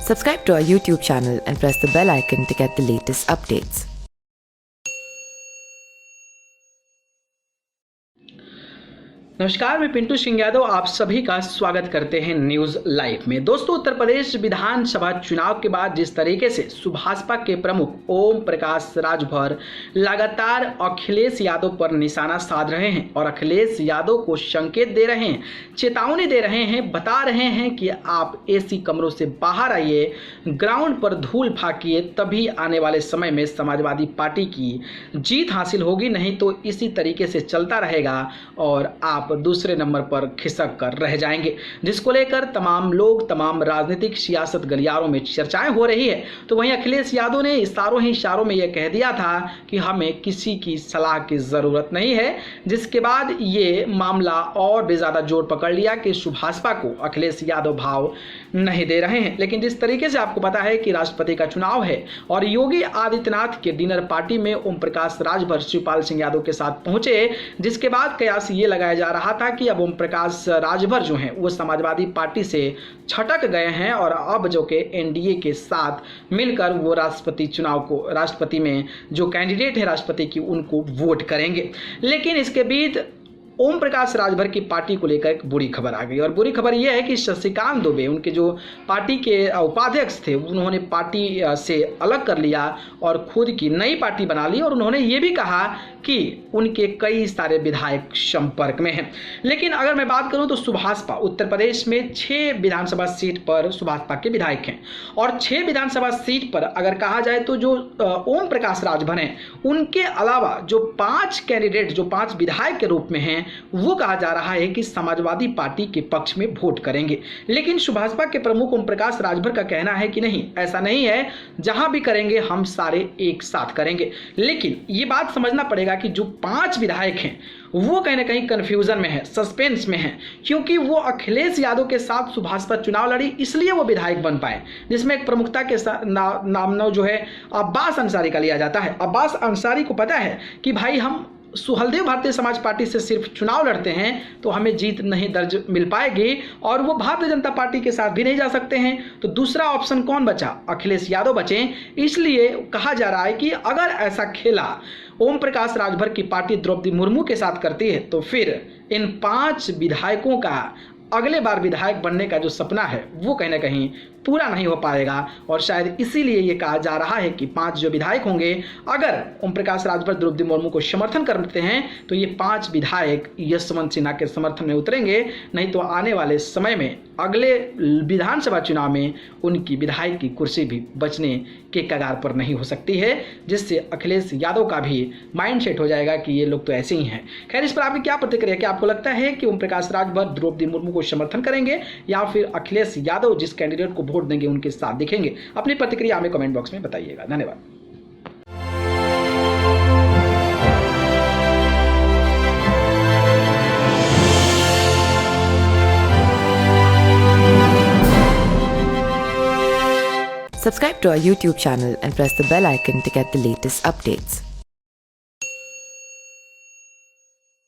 Subscribe to our YouTube channel and press the bell icon to get the latest updates. नमस्कार, मैं पिंटू सिंह यादव आप सभी का स्वागत करते हैं न्यूज लाइव में। दोस्तों, उत्तर प्रदेश विधानसभा चुनाव के बाद जिस तरीके से सुभाषपा के प्रमुख ओम प्रकाश राजभर लगातार अखिलेश यादव पर निशाना साध रहे हैं और अखिलेश यादव को संकेत दे रहे हैं, चेतावनी दे रहे हैं, बता रहे हैं कि आप एसी कमरों से बाहर आइए, ग्राउंड पर धूल फाकिए, तभी आने वाले समय में समाजवादी पार्टी की जीत हासिल होगी, नहीं तो इसी तरीके से चलता रहेगा और आप दूसरे नंबर पर खिसक कर रह जाएंगे, जिसको लेकर तमाम लोग, तमाम राजनीतिक सियासत गलियारों में चर्चाएं हो रही है। तो वहीं अखिलेश यादव ने इशारों में यह कह दिया था कि हमें किसी की सलाह की जरूरत नहीं है, जिसके बाद ये मामला और भी ज्यादा जोर पकड़ लिया कि सुभाषपा को अखिलेश यादव भाव नहीं दे रहे हैं। लेकिन जिस तरीके से आपको पता है कि राष्ट्रपति का चुनाव है और योगी आदित्यनाथ के डिनर पार्टी में ओम प्रकाश राजभर शिवपाल सिंह यादव के साथ पहुंचे, जिसके बाद कयास ये लगाया जा रहा था कि अब ओम प्रकाश राजभर जो हैं वो समाजवादी पार्टी से छटक गए हैं और अब जो कि एनडीए के साथ मिलकर वो राष्ट्रपति में जो कैंडिडेट है राष्ट्रपति की उनको वोट करेंगे। लेकिन इसके बीच ओम प्रकाश राजभर की पार्टी को लेकर एक बुरी खबर आ गई और बुरी खबर यह है कि शशिकांत दुबे, उनके जो पार्टी के उपाध्यक्ष थे, उन्होंने पार्टी से अलग कर लिया और खुद की नई पार्टी बना ली और उन्होंने ये भी कहा कि उनके कई सारे विधायक संपर्क में हैं। लेकिन अगर मैं बात करूं तो सुभाषपा उत्तर प्रदेश में 6 विधानसभा सीट पर सुभाषपा के विधायक हैं और 6 विधानसभा सीट पर अगर कहा जाए तो जो ओम प्रकाश राजभर हैं, उनके अलावा जो 5 कैंडिडेट, जो 5 विधायक के रूप में हैं, वो कहा जा रहा है कि समाजवादी पार्टी के पक्ष में वोट करेंगे। लेकिन सुभाषपा के प्रमुख ओम प्रकाश राजभर का कहना है कि नहीं, ऐसा नहीं है, जहां भी करेंगे हम सारे एक साथ करेंगे। लेकिन ये बात समझना पड़ेगा कि जो 5 विधायक हैं वो कहीं ना कहीं कंफ्यूजन में है, सस्पेंस में है, क्योंकि वो अखिलेश यादव के साथ सुभाषपा चुनाव लड़ी, इसलिए वो विधायक बन पाए, जिसमें एक प्रमुखता के नाम जो है अब्बास अंसारी का लिया जाता है। अब्बास अंसारी को पता है कि भाई हम सुहलदेव भारतीय समाज पार्टी से सिर्फ चुनाव लड़ते हैं तो हमें जीत नहीं दर्ज मिल पाएगी और वो भारतीय जनता पार्टी के साथ भी नहीं जा सकते हैं। तो दूसरा ऑप्शन कौन बचा? अखिलेश यादव बचे। इसलिए कहा जा रहा है कि अगर ऐसा खेला ओम प्रकाश राजभर की पार्टी द्रौपदी मुर्मू के साथ करती है तो फिर इन 5 विधायकों का अगले बार विधायक बनने का जो सपना है वो कहीं ना कहीं पूरा नहीं हो पाएगा और शायद इसीलिए ये कहा जा रहा है कि 5 जो विधायक होंगे, अगर ओम प्रकाश राजभर द्रौपदी मुर्मू को समर्थन करते हैं तो ये 5 विधायक यशवंत सिन्हा के समर्थन में उतरेंगे, नहीं तो आने वाले समय में अगले विधानसभा चुनाव में उनकी विधायक की कुर्सी भी बचने के कगार पर नहीं हो सकती है, जिससे अखिलेश यादव का भी माइंड सेट हो जाएगा कि ये लोग तो ऐसे ही हैं। खैर, इस पर आपकी क्या प्रतिक्रिया? क्या आपको लगता है कि ओम प्रकाश राजभर द्रौपदी मुर्मू को समर्थन करेंगे या फिर अखिलेश यादव जिस कैंडिडेट को वोट देंगे उनके साथ दिखेंगे? अपनी प्रतिक्रिया हमें कमेंट बॉक्स में बताइएगा। धन्यवाद। Subscribe to our YouTube channel and press the bell icon to get the latest updates.